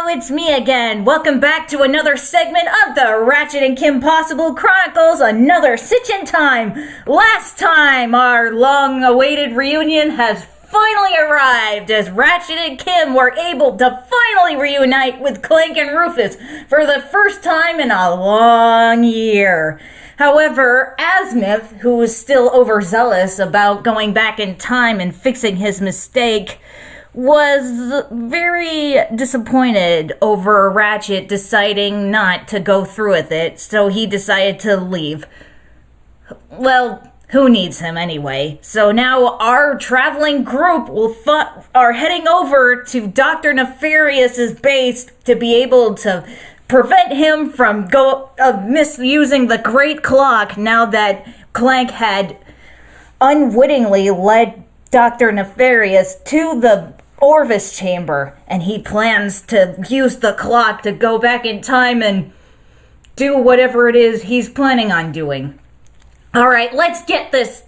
It's me again. Welcome back to another segment of the Ratchet and Kim Possible Chronicles, another Sitch in time. Last time, our long-awaited reunion has finally arrived as Ratchet and Kim were able to finally reunite with Clank and Rufus for the first time in a long year. However, Azimuth, who was still overzealous about going back in time and fixing his mistake, was very disappointed over Ratchet deciding not to go through with it, so he decided to leave. Well, who needs him anyway? So now our traveling group are heading over to Dr. Nefarious's base to be able to prevent him from misusing the Great Clock now that Clank had unwittingly led Dr. Nefarious to the Orvis chamber, and he plans to use the clock to go back in time and do whatever it is he's planning on doing. Alright, let's get this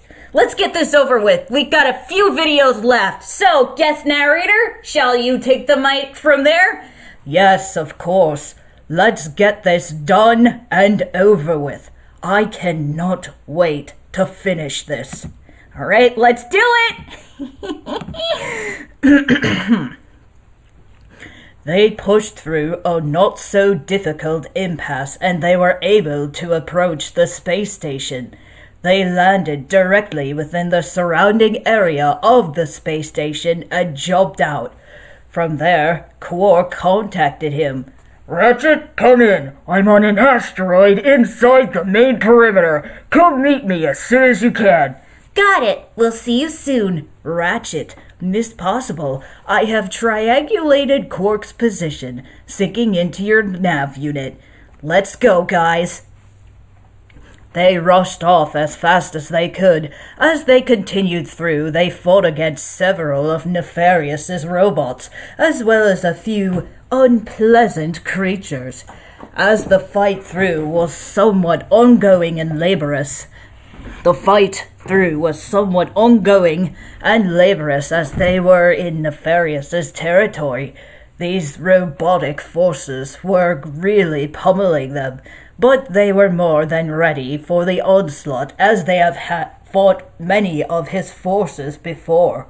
over with. We got a few videos left. So, guest narrator, shall you take the mic from there? Yes, of course. Let's get this done and over with. I cannot wait to finish this. Alright, let's do it! They pushed through a not-so-difficult impasse and they were able to approach the space station. They landed directly within the surrounding area of the space station and jumped out. From there, Quark contacted him. Ratchet, come in. I'm on an asteroid inside the main perimeter. Come meet me as soon as you can. Got it. We'll see you soon. Ratchet, Miss Possible, I have triangulated Quark's position, sinking into your nav unit. Let's go, guys. They rushed off as fast as they could. As they continued through, they fought against several of Nefarious's robots, as well as a few unpleasant creatures. As the fight through was somewhat ongoing and laborious, as they were in Nefarious's territory. These robotic forces were really pummeling them, but they were more than ready for the onslaught as they have fought many of his forces before.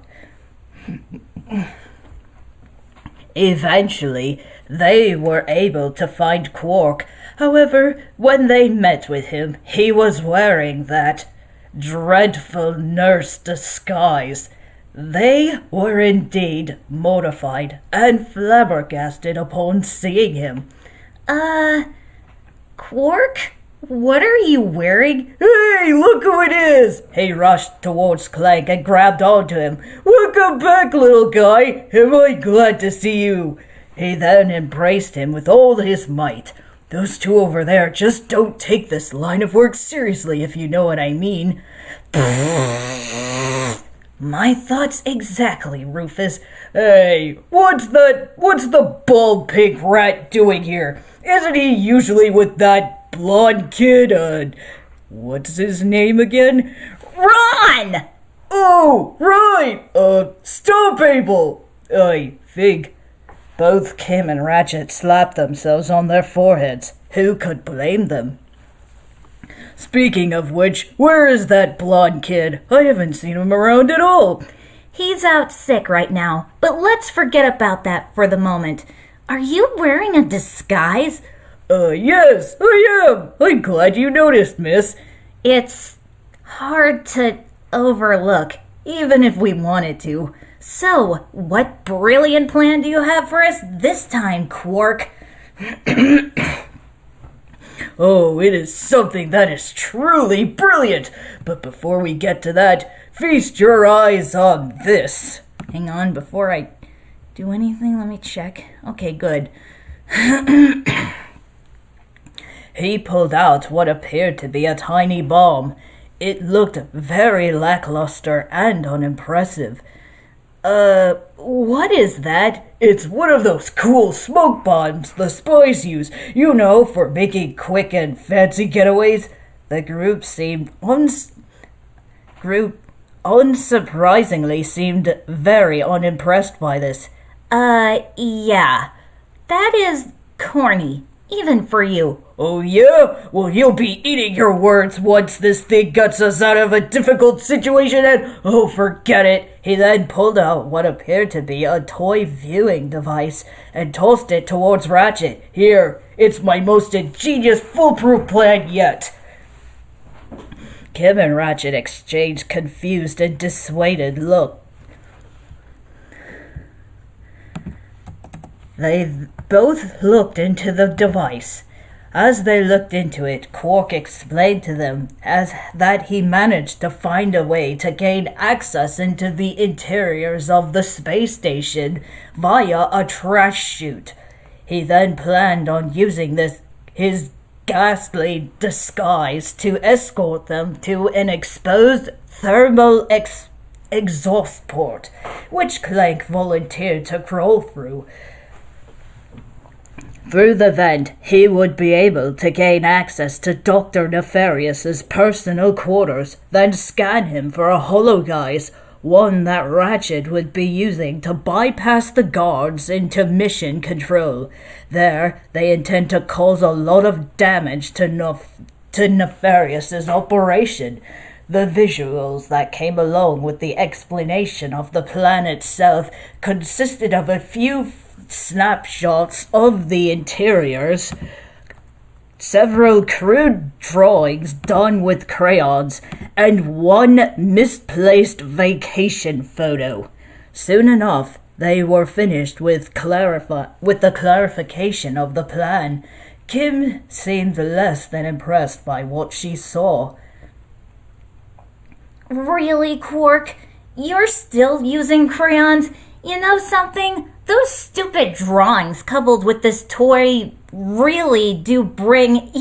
Eventually, they were able to find Quark. However, when they met with him, he was wearing that dreadful nurse disguise. They were indeed mortified and flabbergasted upon seeing him. Quark? What are you wearing? Hey, look who it is! He rushed towards Clank and grabbed onto him. Welcome back, little guy. Am I glad to see you? He then embraced him with all his might. Those two over there just don't take this line of work seriously, if you know what I mean. My thoughts exactly, Rufus. Hey, what's the bald pig rat doing here? Isn't he usually with that blonde kid, what's his name again? Ron! Oh, right, Stop Able! I think. Both Kim and Ratchet slapped themselves on their foreheads. Who could blame them? Speaking of which, where is that blonde kid? I haven't seen him around at all. He's out sick right now, but let's forget about that for the moment. Are you wearing a disguise? Yes, I am. I'm glad you noticed, miss. It's hard to overlook, even if we wanted to. So, what brilliant plan do you have for us this time, Quark? Oh, it is something that is truly brilliant. But before we get to that, feast your eyes on this. Hang on, before I do anything, let me check. Okay, good. He pulled out what appeared to be a tiny bomb. It looked very lackluster and unimpressive. What is that? It's one of those cool smoke bombs the spies use, you know, for making quick and fancy getaways. The group unsurprisingly seemed very unimpressed by this. Yeah. That is corny, even for you. Oh yeah? Well, you'll be eating your words once this thing gets us out of a difficult situation and, oh, forget it. He then pulled out what appeared to be a toy viewing device and tossed it towards Ratchet. Here, it's my most ingenious foolproof plan yet. Kim and Ratchet exchanged confused and dissuaded look. They both looked into the device. As they looked into it, Quark explained to them that he managed to find a way to gain access into the interiors of the space station via a trash chute. He then planned on using his ghastly disguise to escort them to an exposed thermal exhaust port, which Clank volunteered to crawl through. Through the vent, he would be able to gain access to Dr. Nefarious's personal quarters, then scan him for a hologuise, one that Ratchet would be using to bypass the guards into mission control. There, they intend to cause a lot of damage to Nefarious's operation. The visuals that came along with the explanation of the plan itself consisted of a few snapshots of the interiors, several crude drawings done with crayons, and one misplaced vacation photo. Soon enough, they were finished with the clarification of the plan. Kim seemed less than impressed by what she saw. Really, Quark? You're still using crayons? You know something? Those stupid drawings coupled with this toy really do bring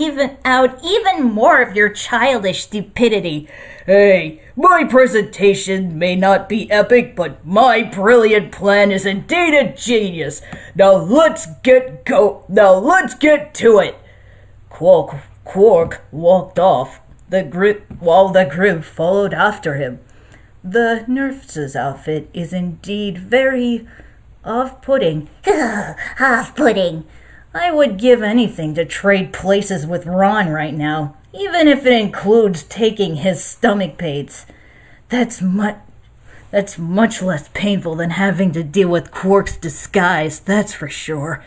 out even more of your childish stupidity. Hey, my presentation may not be epic, but my brilliant plan is indeed a genius. Now let's get to it. Quark walked off, while the group followed after him. The nurse's outfit is indeed very off-putting. Off-putting. I would give anything to trade places with Ron right now, even if it includes taking his stomach pains. That's much less painful than having to deal with Quark's disguise, that's for sure.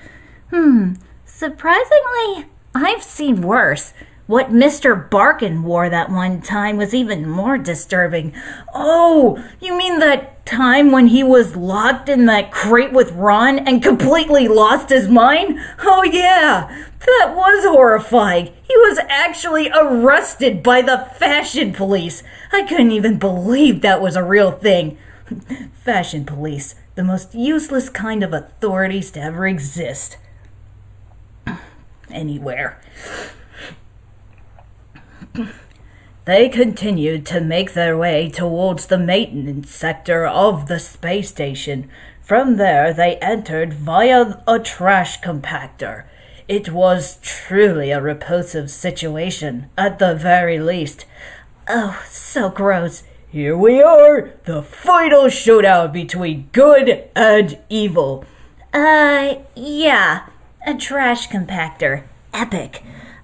Surprisingly, I've seen worse. What Mr. Barkin wore that one time was even more disturbing. Oh, you mean that time when he was locked in that crate with Ron and completely lost his mind? Oh yeah, that was horrifying. He was actually arrested by the fashion police. I couldn't even believe that was a real thing. Fashion police, the most useless kind of authorities to ever exist. Anywhere. They continued to make their way towards the maintenance sector of the space station. From there, they entered via a trash compactor. It was truly a repulsive situation, at the very least. Oh, so gross. Here we are, the final showdown between good and evil. Yeah, a trash compactor. Epic.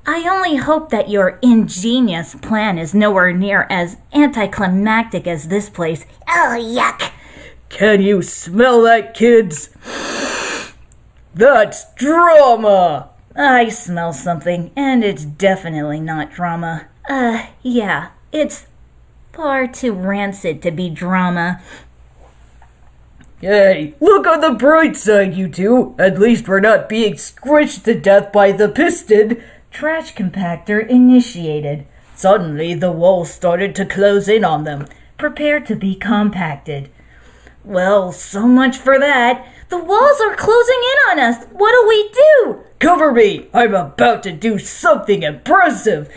I only hope that your ingenious plan is nowhere near as anticlimactic as this place. Oh, yuck. Can you smell that, kids? That's drama! I smell something, and it's definitely not drama. Yeah, it's far too rancid to be drama. Hey, look on the bright side, you two. At least we're not being squished to death by the piston. Trash compactor initiated. Suddenly, the walls started to close in on them, prepared to be compacted. Well, so much for that. The walls are closing in on us. What do we do? Cover me! I'm about to do something impressive.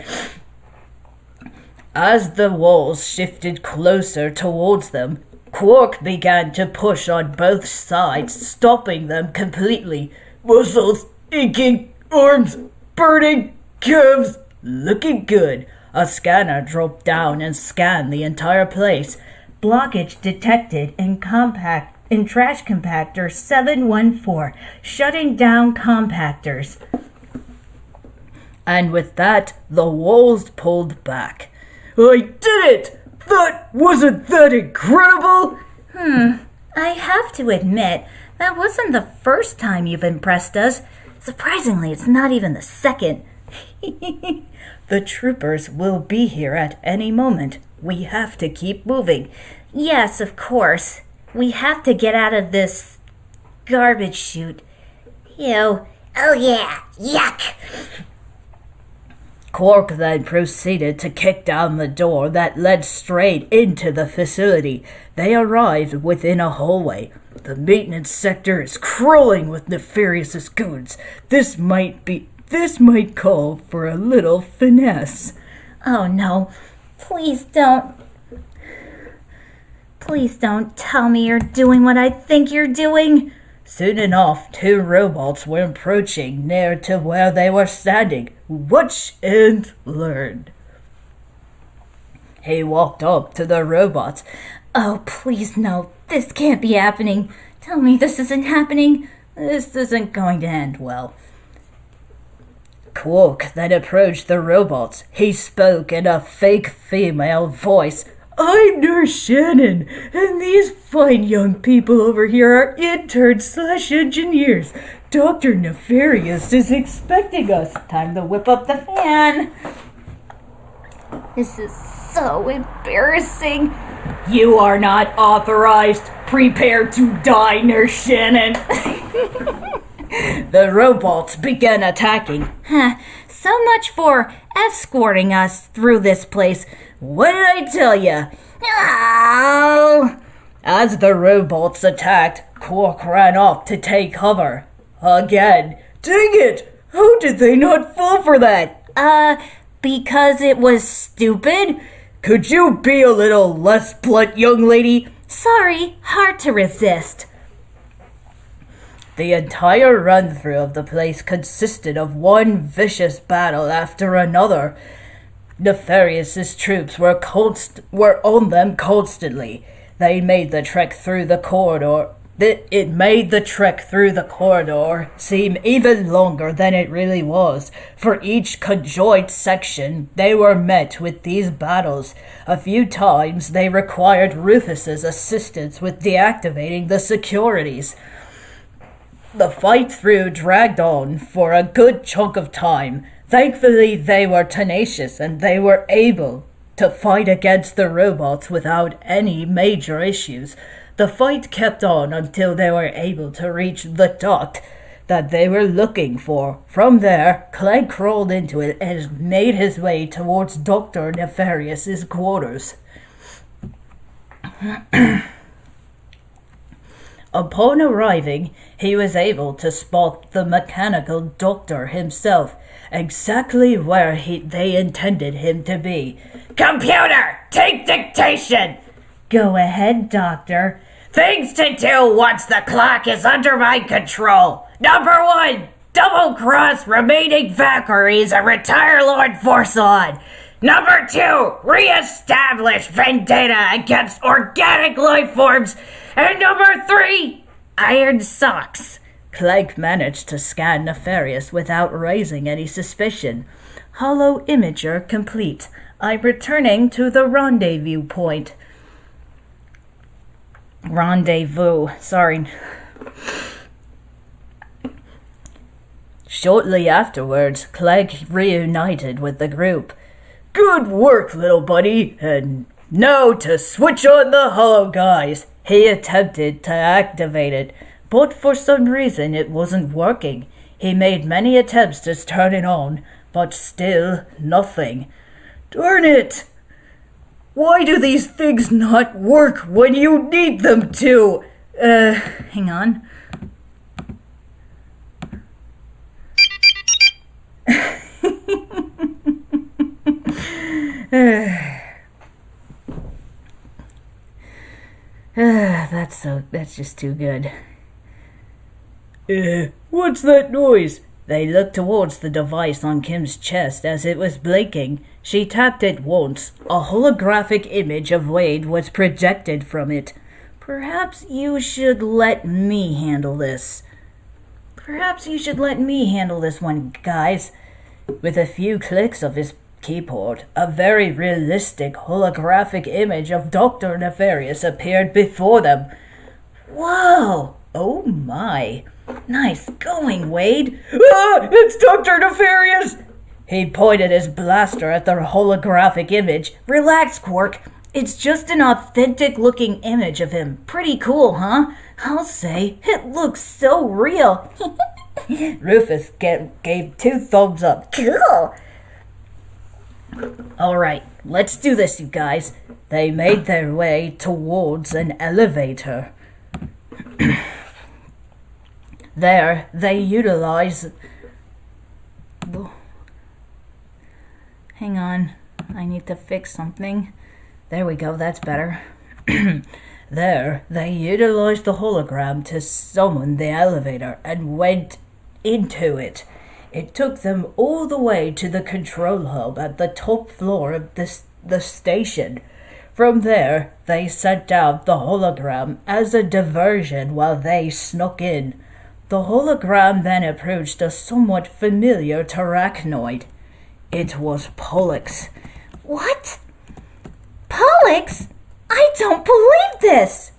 As the walls shifted closer towards them, Quark began to push on both sides, stopping them completely. Muscles, inking, arms, burning, calves, looking good. A scanner dropped down and scanned the entire place. Blockage detected in trash compactor 714, shutting down compactors. And with that, the walls pulled back. I did it! Wasn't that incredible? I have to admit, that wasn't the first time you've impressed us. Surprisingly, it's not even the second. The troopers will be here at any moment. We have to keep moving. Yes, of course. We have to get out of this garbage chute. Ew. Oh yeah, yuck. Quark then proceeded to kick down the door that led straight into the facility. They arrived within a hallway. The maintenance sector is crawling with Nefarious goons. This might call for a little finesse. Oh no, please don't. Please don't tell me you're doing what I think you're doing. Soon enough, two robots were approaching near to where they were standing. Watch and learn. He walked up to the robots. Oh, please no, this can't be happening. Tell me this isn't happening. This isn't going to end well. Quark then approached the robots. He spoke in a fake female voice. I'm Nurse Shannon, and these fine young people over here are interns/engineers. Dr. Nefarious is expecting us. Time to whip up the fan. This is so embarrassing. You are not authorized. Prepare to die, Nurse Shannon. The robots began attacking. So much for escorting us through this place. What did I tell you? Oh! As the robots attacked, Quark ran off to take cover. Again. Dang it! How did they not fall for that? Because it was stupid? Could you be a little less blunt, young lady? Sorry, hard to resist. The entire run-through of the place consisted of one vicious battle after another. Nefarious's troops were on them constantly. They made the trek through the corridor. It made the trek through the corridor seem even longer than it really was. For each conjoined section, they were met with these battles. A few times, they required Rufus's assistance with deactivating the securities. The fight through dragged on for a good chunk of time. Thankfully, they were tenacious and they were able to fight against the robots without any major issues. The fight kept on until they were able to reach the duct that they were looking for. From there, Clegg crawled into it and made his way towards Dr. Nefarious's quarters. Upon arriving, he was able to spot the mechanical doctor himself, exactly where they intended him to be. Computer, take dictation! Go ahead, Doctor. Things to do once the clock is under my control. Number 1, double-cross remaining Valkyries and retire Lord Forsalon. Number 2, re-establish vendetta against organic life forms. And number 3, Iron Socks. Clegg managed to scan Nefarious without raising any suspicion. Hollow Imager complete. I'm returning to the rendezvous point. Sorry. Shortly afterwards, Clegg reunited with the group. Good work, little buddy, and now to switch on the hollow guys. He attempted to activate it, but for some reason it wasn't working. He made many attempts to turn it on, but still nothing. Darn it! Why do these things not work when you need them to? Hang on. That's just too good. What's that noise? They looked towards the device on Kim's chest as it was blinking. She tapped it once. A holographic image of Wade was projected from it. Perhaps you should let me handle this. One, guys. With a few clicks of his keyboard, a very realistic holographic image of Dr. Nefarious appeared before them. Whoa! Oh my! Nice going, Wade! Ah! It's Dr. Nefarious! He pointed his blaster at the holographic image. Relax, Quark. It's just an authentic-looking image of him. Pretty cool, huh? I'll say. It looks so real. Rufus gave 2 thumbs up. Cool! Alright, let's do this, you guys. They made their way towards an elevator. There, they utilize... Hang on, I need to fix something. There we go, that's better. There, they utilized the hologram to summon the elevator and went into it. It took them all the way to the control hub at the top floor of the station. From there, they sent out the hologram as a diversion while they snuck in. The hologram then approached a somewhat familiar terracnoid. It was Pollux. What? Pollux? I don't believe this!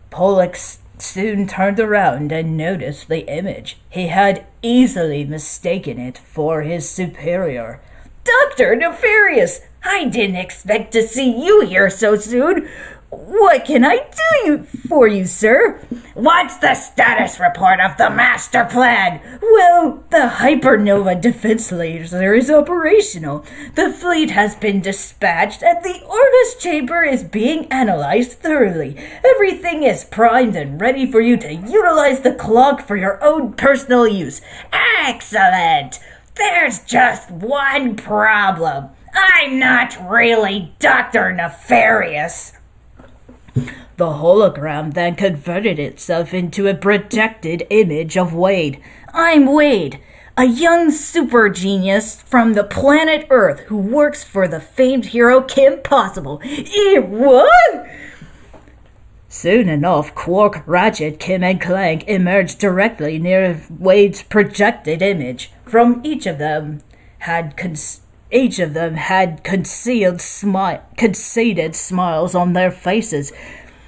Pollux soon turned around and noticed the image. He had easily mistaken it for his superior. Dr. Nefarious! I didn't expect to see you here so soon. What can I do for you, sir? What's the status report of the master plan? Well, the Hypernova defense laser is operational. The fleet has been dispatched and the Orvis chamber is being analyzed thoroughly. Everything is primed and ready for you to utilize the clock for your own personal use. Excellent! There's just one problem. I'm not really Dr. Nefarious. The hologram then converted itself into a projected image of Wade. I'm Wade, a young super genius from the planet Earth who works for the famed hero Kim Possible. What? Soon enough, Quark, Ratchet, Kim, and Clegg emerged directly near Wade's projected image. From each of them had conceited smiles on their faces.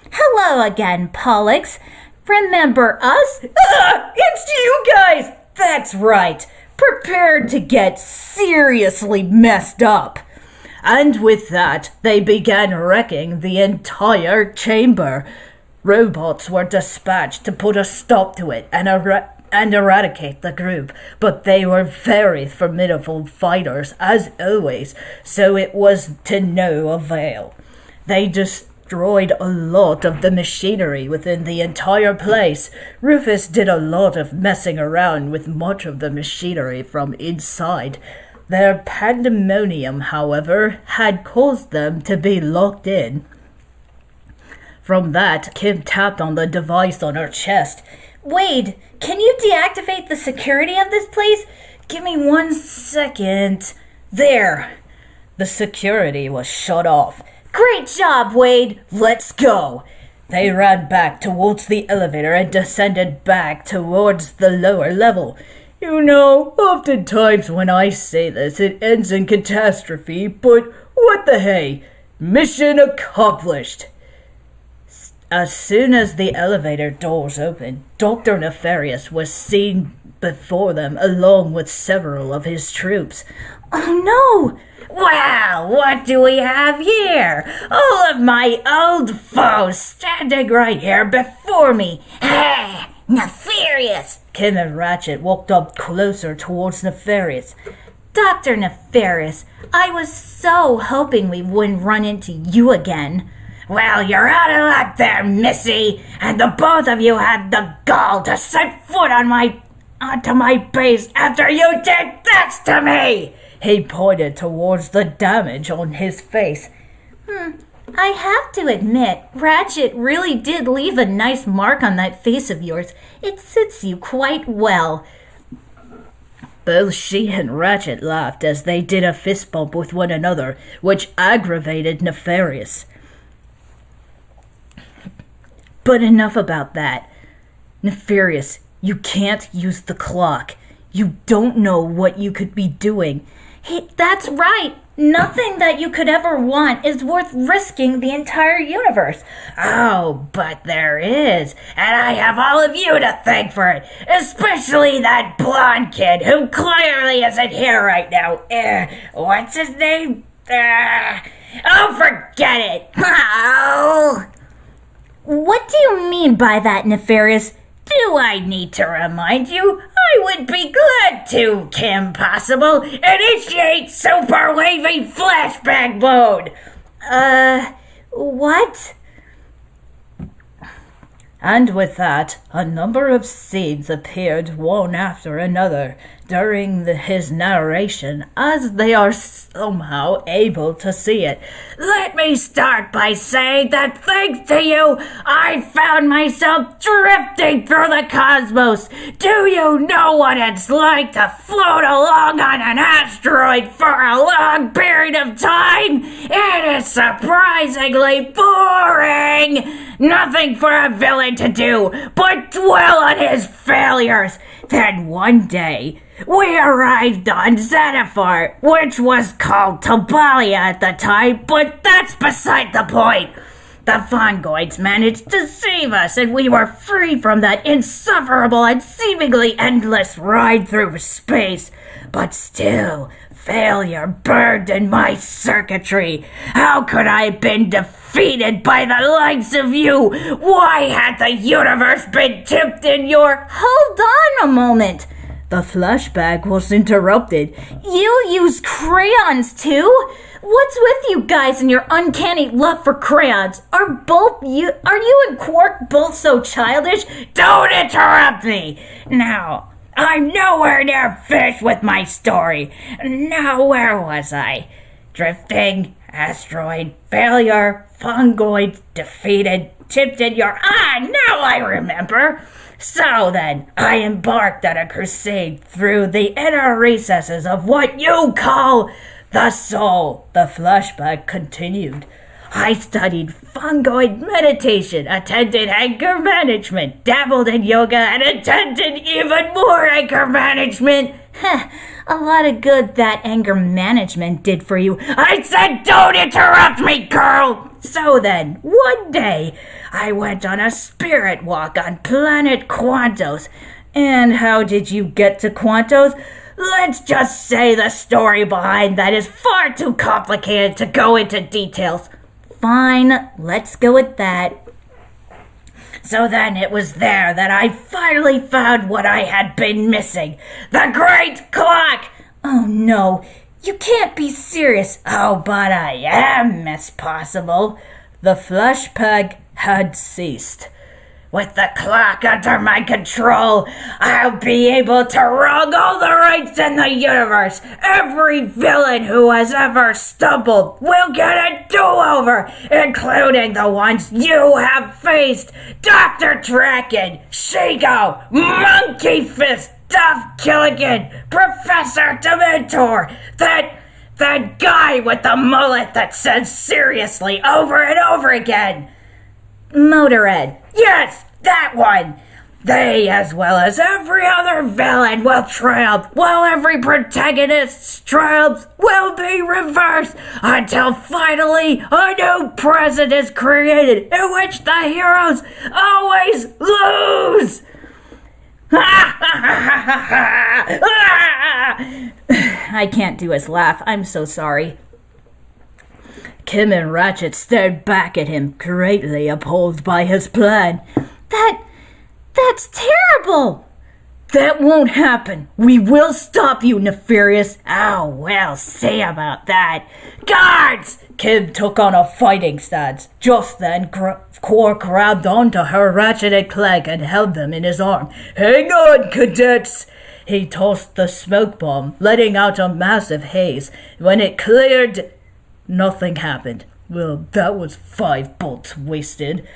Hello again, Pollux. Remember us? It's you guys! That's right. Prepared to get seriously messed up. And with that, they began wrecking the entire chamber. Robots were dispatched to put a stop to it and eradicate the group, but they were very formidable fighters, as always, so it was to no avail. They destroyed a lot of the machinery within the entire place. Rufus did a lot of messing around with much of the machinery from inside. Their pandemonium, however, had caused them to be locked in. From that, Kim tapped on the device on her chest. Wade, can you deactivate the security of this place? Give me 1 second. There! The security was shut off. Great job, Wade. Let's go! They ran back towards the elevator and descended back towards the lower level. You know, oftentimes when I say this, it ends in catastrophe, but what the hey? Mission accomplished! As soon as the elevator doors opened, Dr. Nefarious was seen before them along with several of his troops. Oh no! Well, what do we have here? All of my old foes standing right here before me. Hey, Nefarious! Kim and Ratchet walked up closer towards Nefarious. Dr. Nefarious, I was so hoping we wouldn't run into you again. Well, you're out of luck there, Missy, and the both of you had the gall to set foot onto my base after you did this to me! He pointed towards the damage on his face. I have to admit, Ratchet really did leave a nice mark on that face of yours. It suits you quite well. Both she and Ratchet laughed as they did a fist bump with one another, which aggravated Nefarious. But enough about that. Nefarious, you can't use the clock. You don't know what you could be doing. Hey, that's right. Nothing that you could ever want is worth risking the entire universe. Oh, but there is, and I have all of you to thank for it, especially that blonde kid who clearly isn't here right now. What's his name? Oh, forget it. Oh. What do you mean by that, Nefarious? Do I need to remind you? I would be glad to, Kim Possible. Initiate super wavy flashback mode. What? And with that, a number of scenes appeared one after another during his narration, as they are somehow able to see it. Let me start by saying that thanks to you, I found myself drifting through the cosmos. Do you know what it's like to float along on an asteroid for a long period of time? It is surprisingly boring. Nothing for a villain to do but dwell on his failures. Then one day, we arrived on Xanathar, which was called Tabalia at the time, but that's beside the point. The Fongoids managed to save us, and we were free from that insufferable and seemingly endless ride through space. But still, failure burned in my circuitry. How could I have been defeated by the likes of you? Why had the universe been tipped in your... Hold on a moment. The flashback was interrupted. You use crayons too? What's with you guys and your uncanny love for crayons? Are you and Quark both so childish? Don't interrupt me! Now, I'm nowhere near finished with my story. Now, where was I? Drifting, asteroid, failure, fungoid, defeated, tipped in your... now I remember! So then, I embarked on a crusade through the inner recesses of what you call the soul. The flashback continued. I studied fungoid meditation, attended anger management, dabbled in yoga, and attended even more anger management. A lot of good that anger management did for you. I said don't interrupt me, girl! So then, one day, I went on a spirit walk on planet Quantos. And how did you get to Quantos? let's just say the story behind that is far too complicated to go into details. Fine, let's go with that. So then it was there that I finally found what I had been missing. The great clock! Oh no, you can't be serious. Oh, but I am, Miss Possible. The flashback had ceased. With the clock under my control, I'll be able to wrong all the rights in the universe. Every villain who has ever stumbled will get a do-over, including the ones you have faced. Dr. Draken, Shago, Monkey Fist, Duff Killigan, Professor Dementor, that guy with the mullet that says seriously over and over again. Motorhead. Yes, that one! They, as well as every other villain, will triumph, while every protagonist's triumphs will be reversed, until finally a new present is created, in which the heroes always lose! I can't do his laugh. I'm so sorry. Kim and Ratchet stared back at him, greatly appalled by his plan. That's terrible! That won't happen. We will stop you, Nefarious. Oh, we'll see about that. Guards! Kim took on a fighting stance. Just then, Quark grabbed onto her Ratchet and Clank and held them in his arm. Hang on, cadets! He tossed the smoke bomb, letting out a massive haze. When it cleared, nothing happened. Well, that was 5 bolts wasted.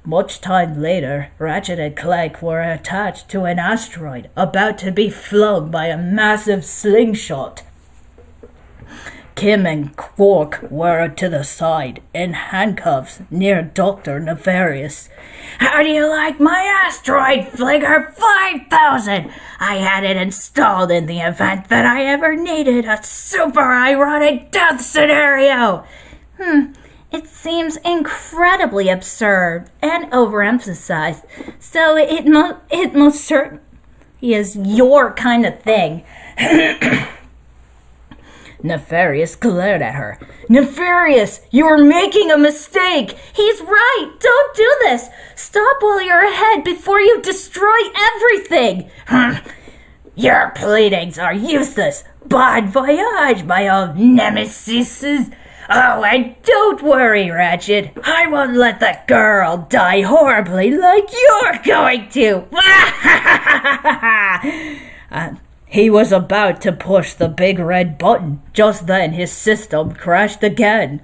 Much time later, Ratchet and Clank were attached to an asteroid, about to be flung by a massive slingshot. Kim and Quark were to the side, in handcuffs, near Dr. Nefarious. How do you like my asteroid flinger 5000? I had it installed in the event that I ever needed a super ironic death scenario. It seems incredibly absurd and overemphasized, so it most certainly is your kind of thing. Nefarious glared at her. Nefarious, you are making a mistake! He's right! Don't do this! Stop while you're ahead before you destroy everything! Your pleadings are useless. Bon voyage, my old nemesis. Oh, and don't worry, Ratchet. I won't let the girl die horribly like you're going to. He was about to push the big red button. Just then his system crashed again.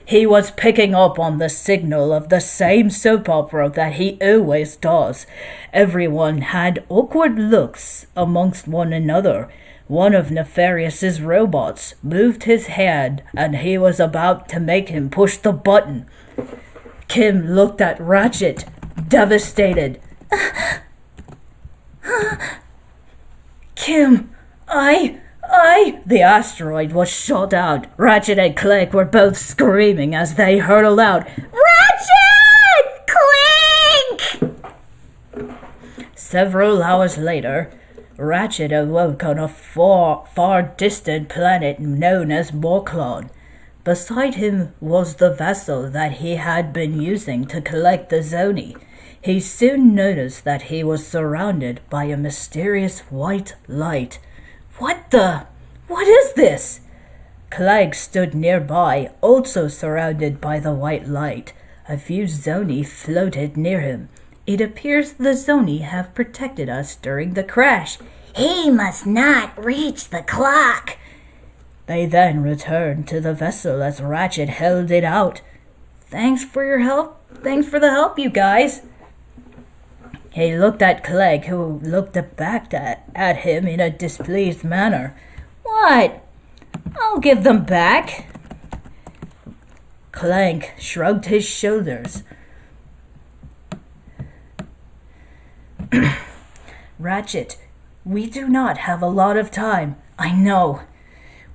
He was picking up on the signal of the same soap opera that he always does. Everyone had awkward looks amongst one another. One of Nefarious's robots moved his hand, and he was about to make him push the button. Kim looked at Ratchet, devastated. Kim, The asteroid was shot out. Ratchet and Clank were both screaming as they hurtled out. Ratchet! Clank! Several hours later, Ratchet awoke on a far distant planet known as Morclon. Beside him was the vessel that he had been using to collect the Zoni. He soon noticed that he was surrounded by a mysterious white light. What is this? Clank stood nearby, also surrounded by the white light. A few Zoni floated near him. It appears the Zoni have protected us during the crash. He must not reach the clock. They then returned to the vessel as Ratchet held it out. Thanks for your help. Thanks for the help, you guys. He looked at Clegg, who looked back at him in a displeased manner. What? I'll give them back. Clank shrugged his shoulders. Ratchet, we do not have a lot of time. I know.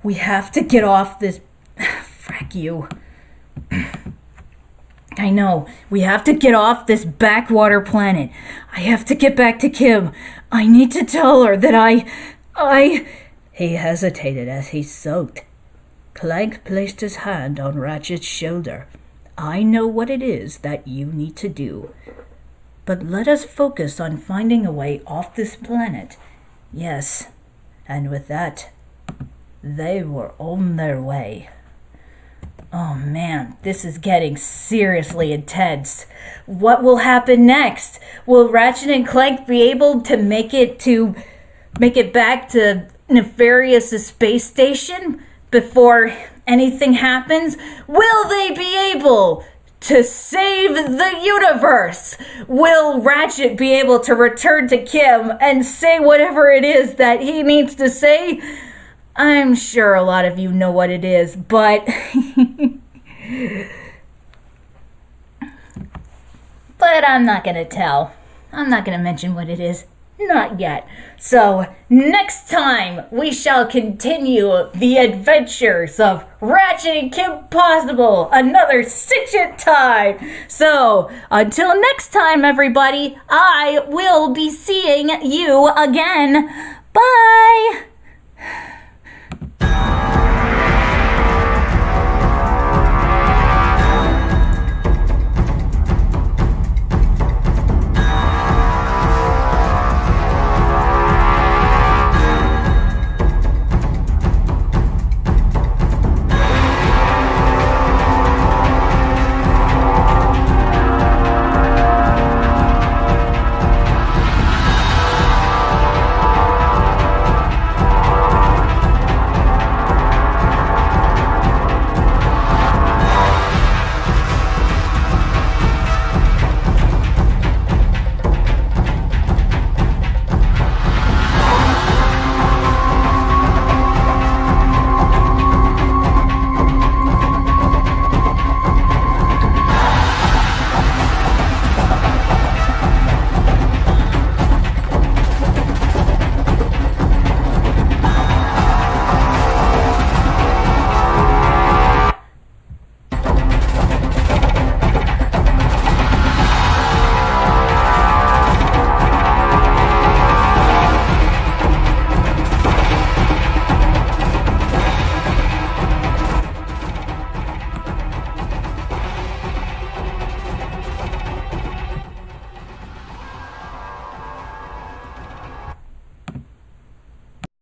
We have to get off this... Frack you. I know. We have to get off this backwater planet. I have to get back to Kim. I need to tell her that He hesitated as he soaked. Clank placed his hand on Ratchet's shoulder. I know what it is that you need to do. But let us focus on finding a way off this planet. Yes, and with that, they were on their way. Oh man, this is getting seriously intense. What will happen next? Will Ratchet and Clank be able to make it back to Nefarious' space station before anything happens? Will they be able to save the universe? Will Ratchet be able to return to Kim and say whatever it is that he needs to say? I'm sure a lot of you know what it is, but but I'm not gonna tell. I'm not gonna mention what it is. Not yet. So, next time, we shall continue the adventures of Ratchet and Kim Possible, another Sitch time. So, until next time, everybody, I will be seeing you again. Bye!